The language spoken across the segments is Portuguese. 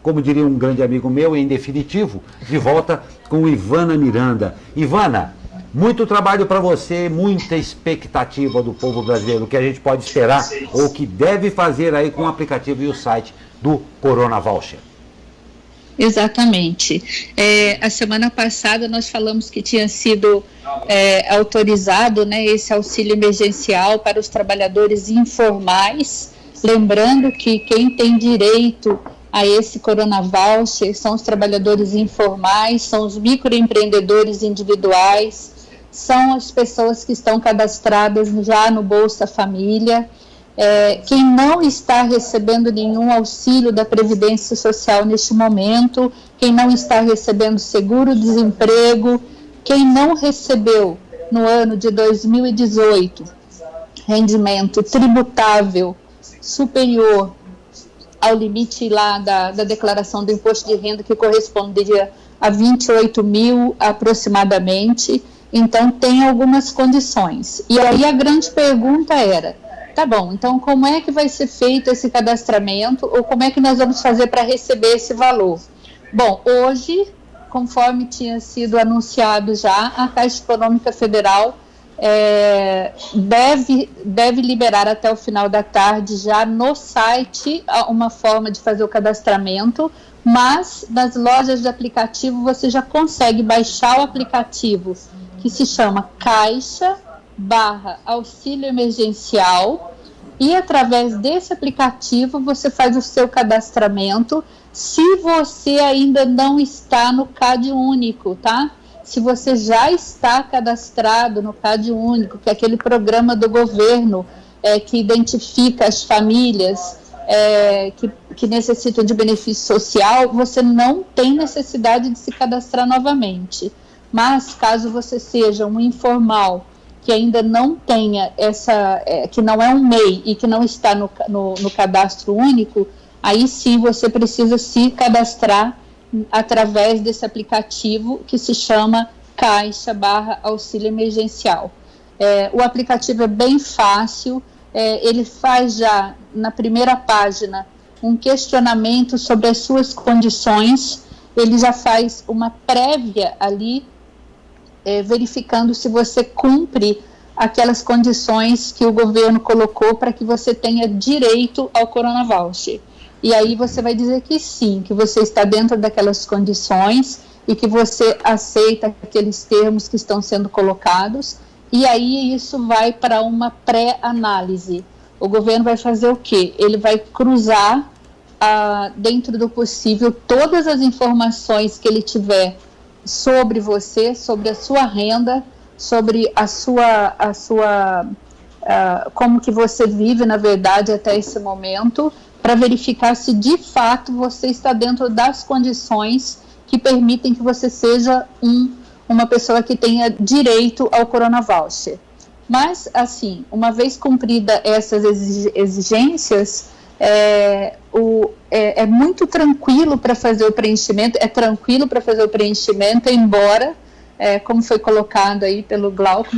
como diria um grande amigo meu, em definitivo, de volta com Ivana Miranda. Ivana, muito trabalho para você, muita expectativa do povo brasileiro, o que a gente pode esperar ou o que deve fazer aí com o aplicativo e o site do Corona Voucher. Exatamente. A semana passada nós falamos que tinha sido autorizado, né, esse auxílio emergencial para os trabalhadores informais, lembrando que quem tem direito a esse Corona Voucher são os trabalhadores informais, são os microempreendedores individuais, são as pessoas que estão cadastradas já no Bolsa Família. Quem não está recebendo nenhum auxílio da Previdência Social neste momento, quem não está recebendo seguro-desemprego, quem não recebeu no ano de 2018 rendimento tributável superior ao limite lá da declaração do imposto de renda, que corresponderia a 28 mil aproximadamente, então tem algumas condições. E aí a grande pergunta era, tá bom, então como é que vai ser feito esse cadastramento ou como é que nós vamos fazer para receber esse valor? Bom, hoje, conforme tinha sido anunciado já, a Caixa Econômica Federal deve liberar até o final da tarde já no site uma forma de fazer o cadastramento, mas nas lojas de aplicativo você já consegue baixar o aplicativo que se chama Caixa/Auxílio Emergencial, e através desse aplicativo você faz o seu cadastramento se você ainda não está no CadÚnico, tá? Se você já está cadastrado no CadÚnico, que é aquele programa do governo que identifica as famílias que necessitam de benefício social, você não tem necessidade de se cadastrar novamente. Mas caso você seja um informal que ainda não tenha que não é um MEI e que não está no cadastro único, aí sim você precisa se cadastrar através desse aplicativo que se chama Caixa/Auxílio Emergencial. O aplicativo é bem fácil, ele faz já na primeira página um questionamento sobre as suas condições, ele já faz uma prévia ali, verificando se você cumpre aquelas condições que o governo colocou para que você tenha direito ao Corona Voucher. E aí você vai dizer que sim, que você está dentro daquelas condições e que você aceita aqueles termos que estão sendo colocados, e aí isso vai para uma pré-análise. O governo vai fazer o quê? Ele vai cruzar, dentro do possível, todas as informações que ele tiver sobre você, sobre a sua renda, sobre como que você vive, na verdade, até esse momento, para verificar se de fato você está dentro das condições que permitem que você seja uma pessoa que tenha direito ao Corona Voucher. Mas, assim, uma vez cumprida essas exigências, é muito tranquilo para fazer o preenchimento, embora, como foi colocado aí pelo Glauco,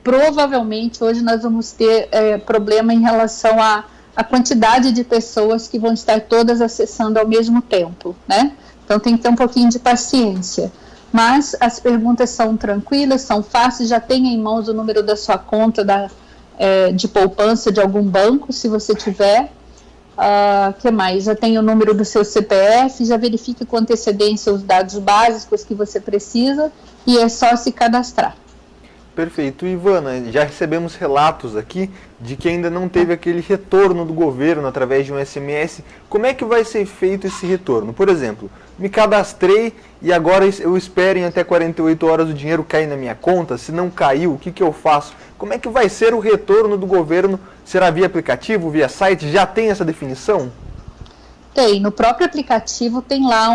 provavelmente hoje nós vamos ter problema em relação à quantidade de pessoas que vão estar todas acessando ao mesmo tempo, né? Então tem que ter um pouquinho de paciência. Mas as perguntas são tranquilas, são fáceis, já tem em mãos o número da sua conta de poupança de algum banco, se você tiver. Que mais? Já tem o número do seu CPF, já verifique com antecedência os dados básicos que você precisa e é só se cadastrar. Perfeito. Ivana, já recebemos relatos aqui de que ainda não teve aquele retorno do governo através de um SMS. Como é que vai ser feito esse retorno? Por exemplo, me cadastrei e agora eu espero em até 48 horas o dinheiro cair na minha conta. Se não caiu, o que eu faço? Como é que vai ser o retorno do governo? Será via aplicativo, via site? Já tem essa definição? Tem. No próprio aplicativo tem lá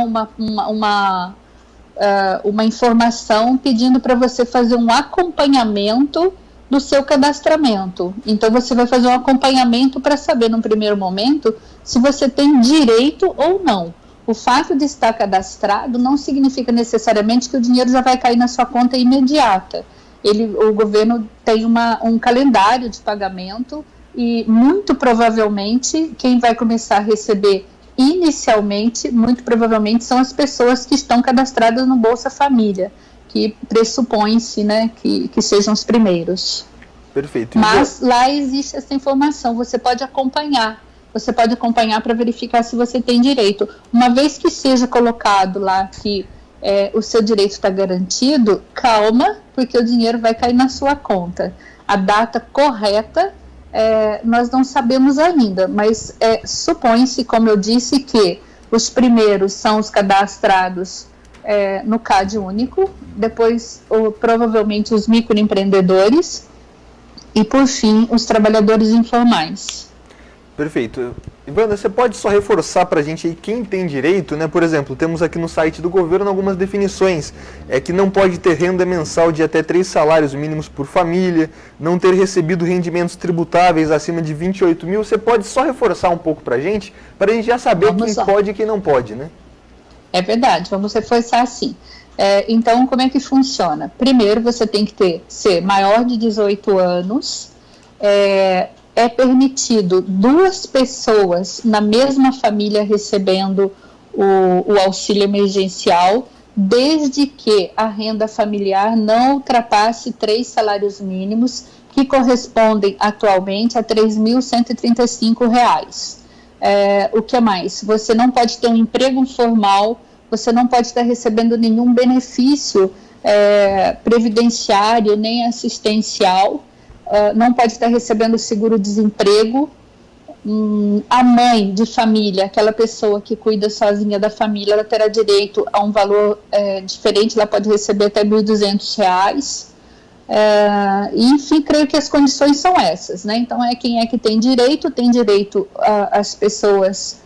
uma informação pedindo para você fazer um acompanhamento do seu cadastramento. Então você vai fazer um acompanhamento para saber no primeiro momento se você tem direito ou não. O fato de estar cadastrado não significa necessariamente que o dinheiro já vai cair na sua conta imediata. O governo tem um calendário de pagamento e muito provavelmente quem vai começar a receber inicialmente, muito provavelmente, são as pessoas que estão cadastradas no Bolsa Família, que pressupõe-se, né, que sejam os primeiros. Perfeito. Mas lá existe essa informação, você pode acompanhar para verificar se você tem direito. Uma vez que seja colocado lá que o seu direito está garantido, calma, porque o dinheiro vai cair na sua conta. A data correta nós não sabemos ainda, mas supõe-se, como eu disse, que os primeiros são os cadastrados no CAD único, depois provavelmente os microempreendedores e, por fim, os trabalhadores informais. Perfeito. Ivana, você pode só reforçar para a gente aí quem tem direito, né? Por exemplo, temos aqui no site do governo algumas definições. Que não pode ter renda mensal de até 3 salários mínimos por família, não ter recebido rendimentos tributáveis acima de 28 mil. Você pode só reforçar um pouco para a gente já saber quem pode e quem não pode, né? É verdade, vamos reforçar assim. Então, como é que funciona? Primeiro, você tem que ser maior de 18 anos, é permitido 2 pessoas na mesma família recebendo o auxílio emergencial, desde que a renda familiar não ultrapasse 3 salários mínimos, que correspondem atualmente a R$ 3.135. O que mais? Você não pode ter um emprego formal, você não pode estar recebendo nenhum benefício previdenciário nem assistencial, não pode estar recebendo seguro-desemprego. A mãe de família, aquela pessoa que cuida sozinha da família, ela terá direito a um valor diferente, ela pode receber até R$ 1.200. Enfim, creio que as condições são essas, né? Então, quem é que tem direito as pessoas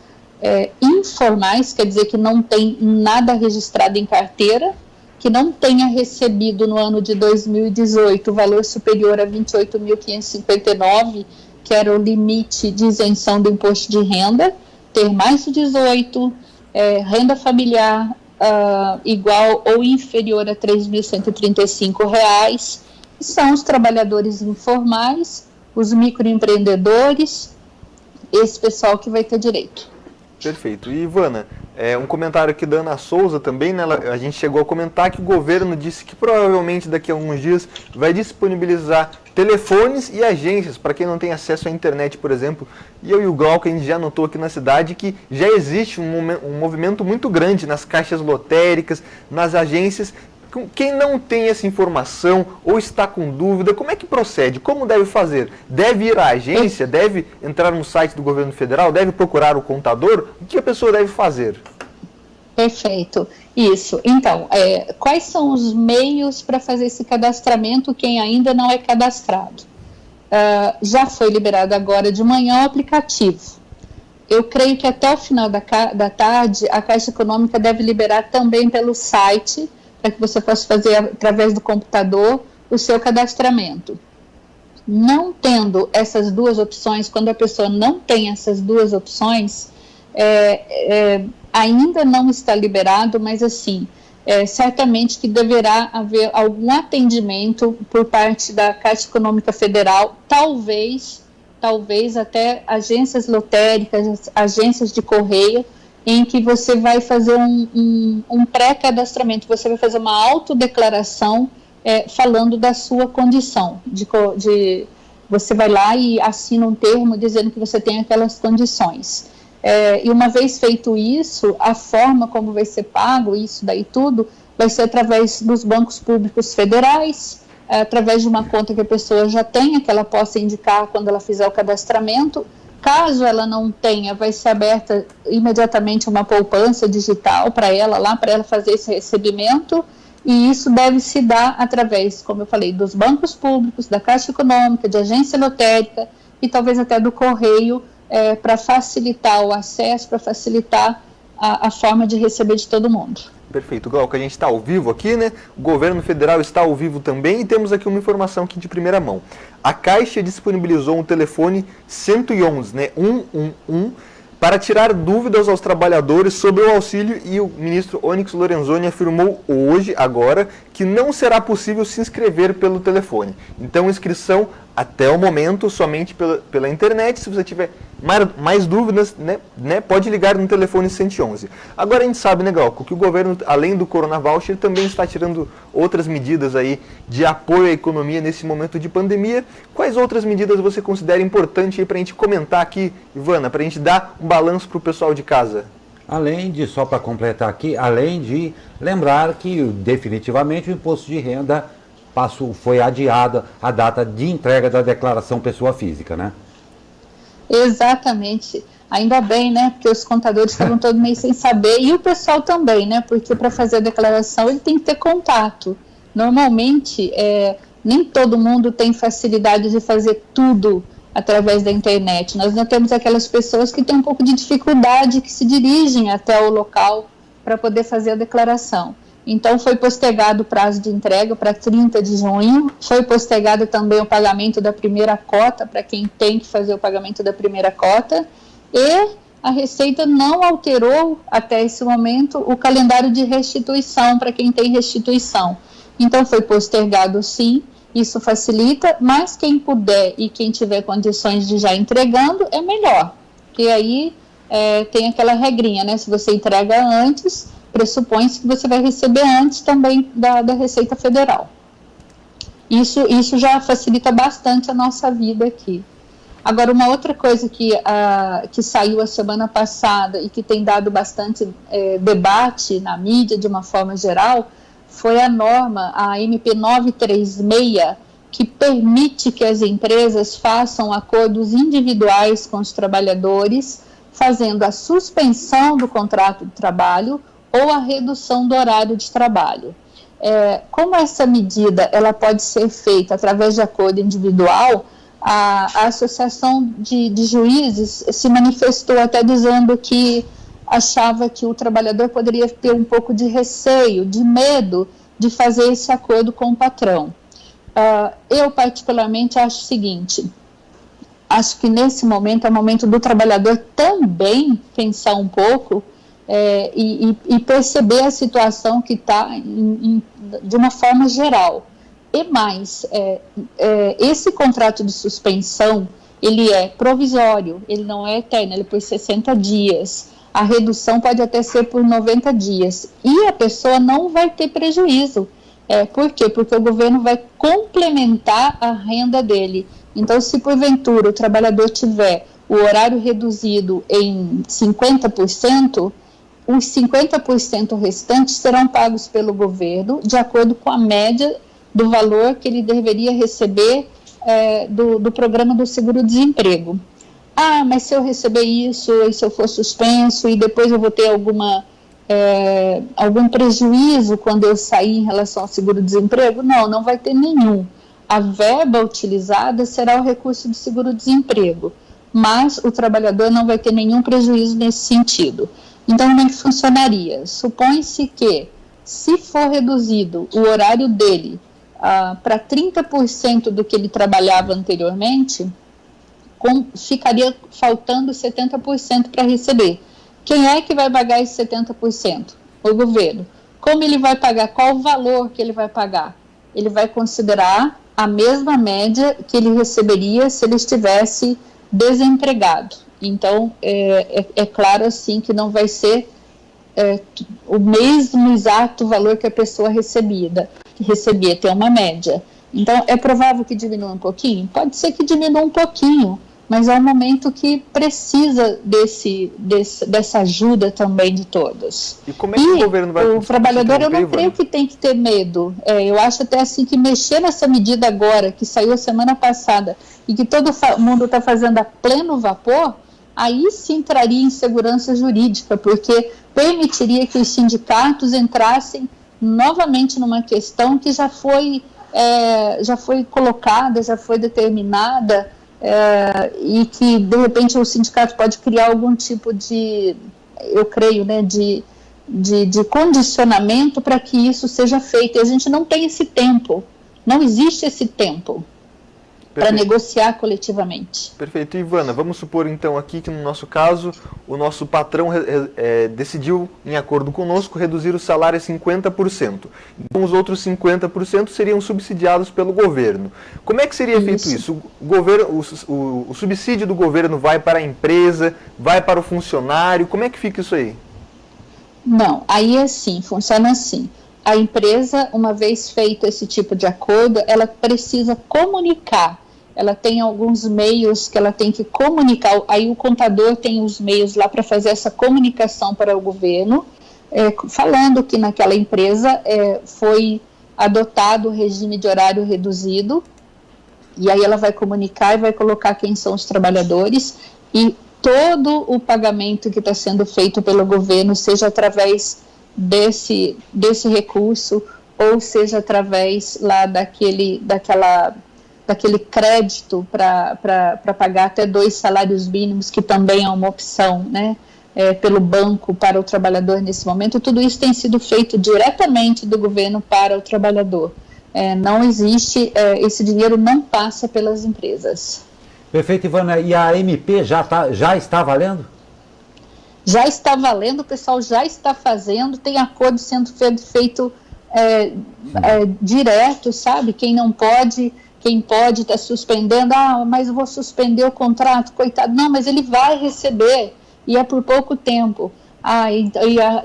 informais, quer dizer que não tem nada registrado em carteira, que não tenha recebido no ano de 2018 o valor superior a 28.559, que era o limite de isenção do imposto de renda, ter mais de 18, renda familiar igual ou inferior a R$ 3.135, são os trabalhadores informais, os microempreendedores, esse pessoal que vai ter direito. Perfeito. E Ivana, um comentário aqui da Ana Souza também, né? A gente chegou a comentar que o governo disse que provavelmente daqui a alguns dias vai disponibilizar telefones e agências para quem não tem acesso à internet, por exemplo. E eu e o Glauco, a gente já notou aqui na cidade que já existe um movimento muito grande nas caixas lotéricas, nas agências. Quem não tem essa informação ou está com dúvida, como é que procede? Como deve fazer? Deve ir à agência? Deve entrar no site do governo federal? Deve procurar o contador? O que a pessoa deve fazer? Perfeito. Isso. Então, quais são os meios para fazer esse cadastramento quem ainda não é cadastrado? Já foi liberado agora de manhã o aplicativo. Eu creio que até o final da tarde a Caixa Econômica deve liberar também pelo site, para que você possa fazer através do computador o seu cadastramento. Não tendo essas 2 opções, quando a pessoa não tem essas 2 opções, ainda não está liberado, mas assim, certamente que deverá haver algum atendimento por parte da Caixa Econômica Federal, talvez até agências lotéricas, agências de correio, em que você vai fazer um pré-cadastramento, você vai fazer uma autodeclaração falando da sua condição, você vai lá e assina um termo dizendo que você tem aquelas condições. E uma vez feito isso, a forma como vai ser pago, isso daí tudo, vai ser através dos bancos públicos federais, através de uma conta que a pessoa já tenha, que ela possa indicar quando ela fizer o cadastramento. Caso ela não tenha, vai ser aberta imediatamente uma poupança digital para ela, lá para ela fazer esse recebimento, e isso deve se dar através, como eu falei, dos bancos públicos, da Caixa Econômica, de agência lotérica e talvez até do correio, para facilitar o acesso, para facilitar a forma de receber de todo mundo. Perfeito, Glauco, a gente está ao vivo aqui, né? O governo federal está ao vivo também e temos aqui uma informação aqui de primeira mão. A Caixa disponibilizou um telefone 111, né? 111, para tirar dúvidas aos trabalhadores sobre o auxílio, e o ministro Onyx Lorenzoni afirmou hoje, agora, que não será possível se inscrever pelo telefone. Então, inscrição até o momento somente pela internet. Se você tiver Mais dúvidas, né, pode ligar no telefone 111. Agora a gente sabe, né, Glauco, que o governo, além do Corona Voucher, também está tirando outras medidas aí de apoio à economia nesse momento de pandemia. Quais outras medidas você considera importante para a gente comentar aqui, Ivana, para a gente dar um balanço para o pessoal de casa? Além de, só para completar aqui, além de lembrar que definitivamente o imposto de renda foi adiada a data de entrega da declaração pessoa física, né? Exatamente. Ainda bem, né? Porque os contadores estavam todos meio sem saber, e o pessoal também, né? Porque para fazer a declaração ele tem que ter contato. Normalmente, nem todo mundo tem facilidade de fazer tudo através da internet. Nós não temos aquelas pessoas que têm um pouco de dificuldade, que se dirigem até o local para poder fazer a declaração. Então, foi postergado o prazo de entrega para 30 de junho, foi postergado também o pagamento da primeira cota, para quem tem que fazer o pagamento da primeira cota, e a Receita não alterou, até esse momento, o calendário de restituição, para quem tem restituição. Então, foi postergado sim, isso facilita, mas quem puder e quem tiver condições de já entregando, é melhor, porque aí tem aquela regrinha, né? Se você entrega antes, pressupõe-se que você vai receber antes também da Receita Federal. Isso já facilita bastante a nossa vida aqui. Agora, uma outra coisa que saiu a semana passada e que tem dado bastante debate na mídia, de uma forma geral, foi a norma, a MP 936, que permite que as empresas façam acordos individuais com os trabalhadores, fazendo a suspensão do contrato de trabalho ou a redução do horário de trabalho. Como essa medida ela pode ser feita através de acordo individual, a Associação de Juízes se manifestou até dizendo que achava que o trabalhador poderia ter um pouco de receio, de medo de fazer esse acordo com o patrão. Eu particularmente acho o seguinte: acho que nesse momento é o momento do trabalhador também pensar um pouco e perceber a situação que está de uma forma geral. E mais, esse contrato de suspensão, ele é provisório, ele não é eterno, ele é por 60 dias. A redução pode até ser por 90 dias. E a pessoa não vai ter prejuízo. Por quê? Porque o governo vai complementar a renda dele. Então, se porventura o trabalhador tiver o horário reduzido em 50%, os 50% restantes serão pagos pelo governo de acordo com a média do valor que ele deveria receber do programa do seguro-desemprego. Mas se eu receber isso, e se eu for suspenso, e depois eu vou ter algum prejuízo quando eu sair em relação ao seguro-desemprego? Não vai ter nenhum. A verba utilizada será o recurso do seguro-desemprego, mas o trabalhador não vai ter nenhum prejuízo nesse sentido. Então, como é que funcionaria? Supõe-se que, se for reduzido o horário dele para 30% do que ele trabalhava anteriormente, ficaria faltando 70% para receber. Quem é que vai pagar esse 70%? O governo. Como ele vai pagar? Qual o valor que ele vai pagar? Ele vai considerar a mesma média que ele receberia se ele estivesse desempregado. Então, é claro assim que não vai ser o mesmo exato valor que a pessoa recebia, tem uma média. Então, é provável que diminua um pouquinho? Pode ser que diminua um pouquinho, mas é um momento que precisa dessa ajuda também de todos. E como é que o governo vai... O trabalhador, eu não creio que tem que ter medo. Eu acho até assim que mexer nessa medida agora, que saiu a semana passada, e que todo mundo está fazendo a pleno vapor, aí sim traria insegurança jurídica, porque permitiria que os sindicatos entrassem novamente numa questão que já foi colocada, já foi determinada, e que de repente o sindicato pode criar algum tipo de, eu creio, né, de condicionamento para que isso seja feito. E a gente não tem esse tempo, não existe esse tempo. para negociar coletivamente. Perfeito. Ivana, vamos supor então aqui que no nosso caso o nosso patrão decidiu, em acordo conosco, reduzir o salário a 50%. Então os outros 50% seriam subsidiados pelo governo. Como é que seria feito isso? O subsídio do governo vai para a empresa, vai para o funcionário? Como é que fica isso aí? Não, aí é assim, funciona assim. A empresa, uma vez feito esse tipo de acordo, ela precisa comunicar. Ela tem alguns meios que ela tem que comunicar. Aí o contador tem os meios lá para fazer essa comunicação para o governo, falando que naquela empresa foi adotado o regime de horário reduzido, e aí ela vai comunicar e vai colocar quem são os trabalhadores, e todo o pagamento que está sendo feito pelo governo, seja através desse recurso, ou seja através lá daquele crédito para pagar até 2 salários mínimos, que também é uma opção, né, pelo banco para o trabalhador nesse momento. Tudo isso tem sido feito diretamente do governo para o trabalhador. Não existe, esse dinheiro não passa pelas empresas. Perfeito, Ivana. E a MP já está valendo? Já está valendo, o pessoal já está fazendo, tem acordo sendo feito direto, sabe? Quem pode está suspendendo, mas eu vou suspender o contrato, coitado. Não, mas ele vai receber, e é por pouco tempo.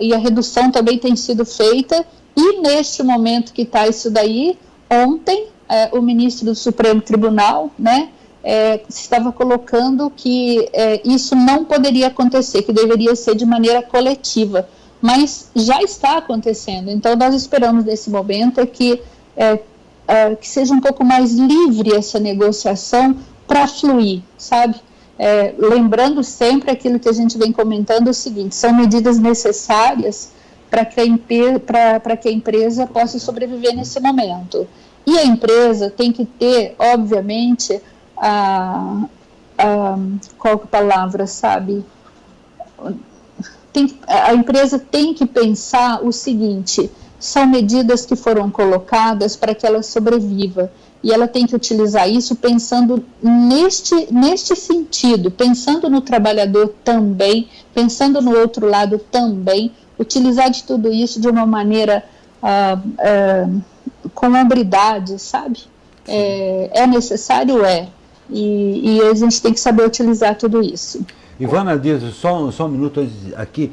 E a redução também tem sido feita, e neste momento que está isso daí, ontem, o ministro do Supremo Tribunal, né, estava colocando que isso não poderia acontecer, que deveria ser de maneira coletiva, mas já está acontecendo. Então nós esperamos nesse momento que seja um pouco mais livre essa negociação para fluir, sabe? Lembrando sempre aquilo que a gente vem comentando, o seguinte: são medidas necessárias para que a empresa possa sobreviver nesse momento. E a empresa tem que ter, obviamente, qual que palavra, sabe? A empresa tem que pensar o seguinte: são medidas que foram colocadas para que ela sobreviva, e ela tem que utilizar isso pensando neste sentido, pensando no trabalhador também, pensando no outro lado também, utilizar de tudo isso de uma maneira com hombridade, sabe? É necessário? E a gente tem que saber utilizar tudo isso. Ivana, diz só um minuto aqui.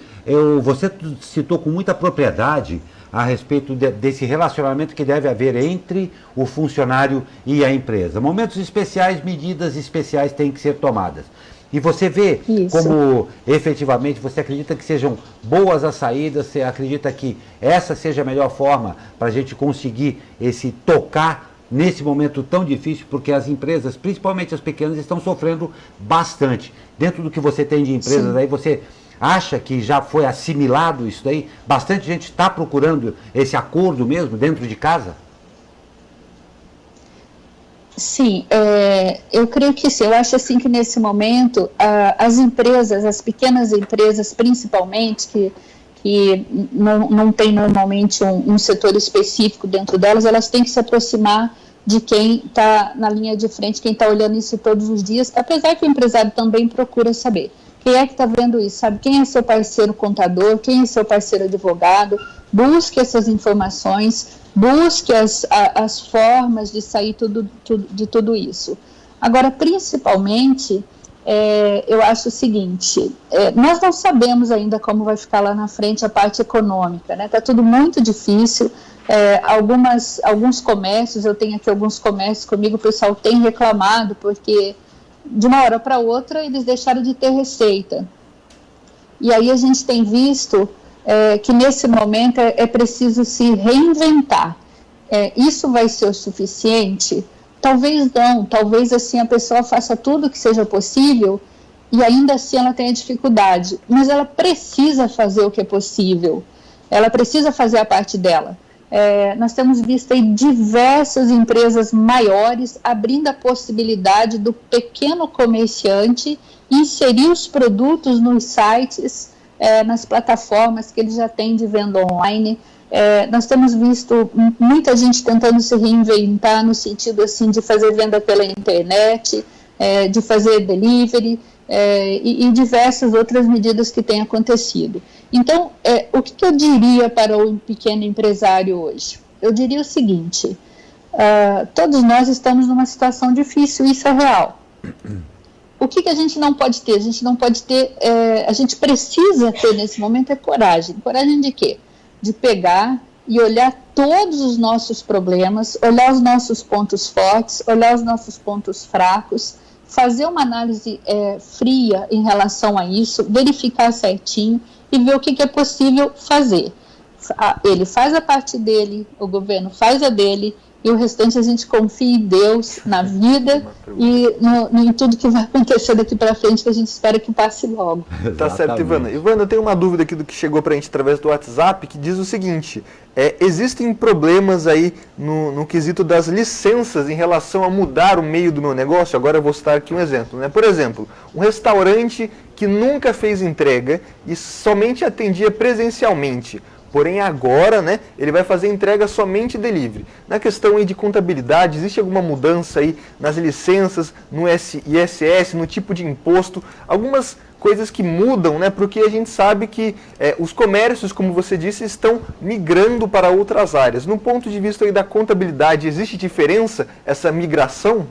Você citou com muita propriedade a respeito desse relacionamento que deve haver entre o funcionário e a empresa. Momentos especiais, medidas especiais têm que ser tomadas. E você vê como efetivamente você acredita que sejam boas as saídas, você acredita que essa seja a melhor forma para a gente conseguir tocar nesse momento tão difícil, porque as empresas, principalmente as pequenas, estão sofrendo bastante. Dentro do que você tem de empresas aí, você acha que já foi assimilado isso daí? Bastante gente está procurando esse acordo mesmo dentro de casa? Sim, eu creio que sim. Eu acho assim que nesse momento as empresas, as pequenas empresas principalmente, que não tem normalmente um setor específico dentro delas, elas têm que se aproximar de quem está na linha de frente, quem está olhando isso todos os dias, apesar que o empresário também procura saber quem é que está vendo isso, sabe? Quem é seu parceiro contador, quem é seu parceiro advogado, busque essas informações, busque as formas de sair de tudo isso. Agora, principalmente, eu acho o seguinte, nós não sabemos ainda como vai ficar lá na frente a parte econômica, né? Está tudo muito difícil. Alguns comércios, eu tenho aqui alguns comércios comigo, o pessoal tem reclamado porque de uma hora para outra eles deixaram de ter receita. E aí a gente tem visto que nesse momento é preciso se reinventar. Isso vai ser o suficiente? Talvez não, talvez assim a pessoa faça tudo que seja possível e ainda assim ela tenha dificuldade, mas ela precisa fazer o que é possível, ela precisa fazer a parte dela. Nós temos visto aí diversas empresas maiores abrindo a possibilidade do pequeno comerciante inserir os produtos nos sites nas plataformas que ele já tem de venda online. Nós temos visto muita gente tentando se reinventar no sentido assim, de fazer venda pela internet, de fazer delivery e diversas outras medidas que têm acontecido. Então, o que eu diria para o pequeno empresário hoje? Eu diria o seguinte: todos nós estamos numa situação difícil, isso é real. O que a gente não pode ter? A gente não pode ter, a gente precisa ter nesse momento coragem. Coragem de quê? De pegar e olhar todos os nossos problemas, olhar os nossos pontos fortes, olhar os nossos pontos fracos, fazer uma análise fria em relação a isso, verificar certinho e ver o que é possível fazer. Ele faz a parte dele, o governo faz a dele, e o restante a gente confia em Deus, na vida e em tudo que vai acontecer daqui para frente, que a gente espera que passe logo. Tá certo, Ivana. Ivana, eu tenho uma dúvida aqui do que chegou para a gente através do WhatsApp, que diz o seguinte: existem problemas aí no quesito das licenças em relação a mudar o meio do meu negócio? Agora eu vou citar aqui um exemplo, né? Por exemplo, um restaurante que nunca fez entrega e somente atendia presencialmente. Porém, agora, né, ele vai fazer entrega somente delivery. Na questão aí de contabilidade, existe alguma mudança aí nas licenças, no ISS, no tipo de imposto? Algumas coisas que mudam, né, porque a gente sabe que os comércios, como você disse, estão migrando para outras áreas. No ponto de vista aí da contabilidade, existe diferença, essa migração?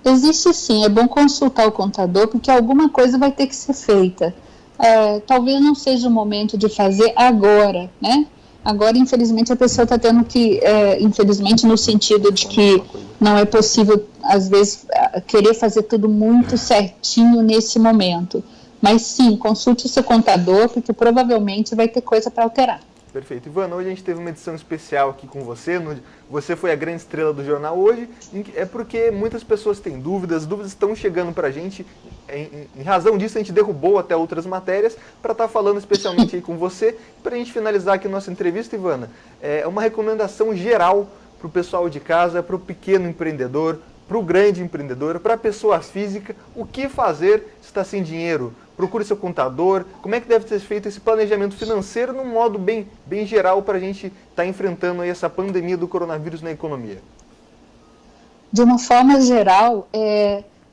Existe sim, é bom consultar o contador, porque alguma coisa vai ter que ser feita. Talvez não seja o momento de fazer agora, né? Agora, infelizmente, a pessoa está tendo que, infelizmente, no sentido de que não é possível, às vezes, querer fazer tudo muito certinho nesse momento. Mas sim, consulte o seu contador, porque provavelmente vai ter coisa para alterar. Perfeito. Ivana, hoje a gente teve uma edição especial aqui com você. Você foi a grande estrela do jornal hoje. É porque muitas pessoas têm dúvidas, as dúvidas estão chegando para a gente. Em razão disso, a gente derrubou até outras matérias para estar falando especialmente aí com você. Para a gente finalizar aqui a nossa entrevista, Ivana, uma recomendação geral para o pessoal de casa, para o pequeno empreendedor, para o grande empreendedor, para a pessoa física, o que fazer se está sem dinheiro? Procure seu contador, como é que deve ser feito esse planejamento financeiro num modo bem geral para a gente estar enfrentando aí essa pandemia do coronavírus na economia? De uma forma geral,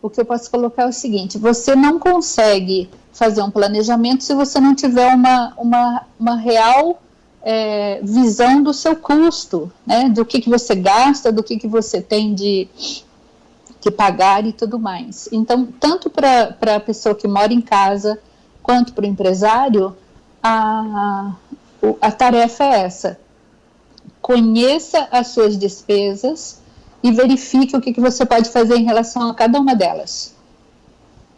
o que eu posso colocar é o seguinte: você não consegue fazer um planejamento se você não tiver uma real visão do seu custo, né? Do que você gasta, do que você tem de pagar e tudo mais. Então, tanto para a pessoa que mora em casa, quanto para o empresário, a tarefa é essa: conheça as suas despesas e verifique o que você pode fazer em relação a cada uma delas.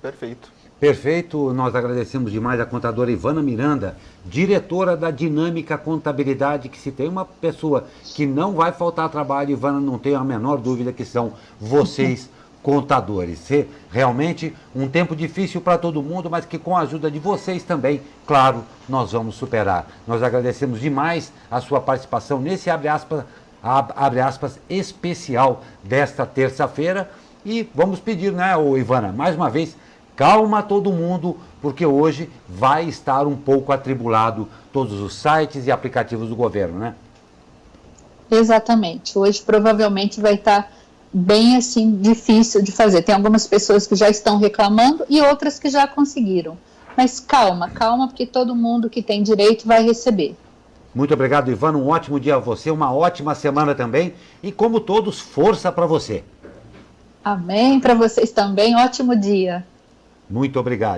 Perfeito. Perfeito, nós agradecemos demais a contadora Ivana Miranda, diretora da Dinâmica Contabilidade, que se tem uma pessoa que não vai faltar trabalho, Ivana, não tenho a menor dúvida que são vocês, contadores. Realmente um tempo difícil para todo mundo, mas que com a ajuda de vocês também, claro, nós vamos superar. Nós agradecemos demais a sua participação nesse abre aspas especial desta terça-feira e vamos pedir, né, Ivana, mais uma vez, calma todo mundo, porque hoje vai estar um pouco atribulado todos os sites e aplicativos do governo, né? Exatamente. Hoje provavelmente vai estar bem assim difícil de fazer. Tem algumas pessoas que já estão reclamando e outras que já conseguiram. Mas calma, porque todo mundo que tem direito vai receber. Muito obrigado, Ivana. Um ótimo dia a você, uma ótima semana também. E como todos, força para você. Amém, para vocês também. Ótimo dia. Muito obrigado.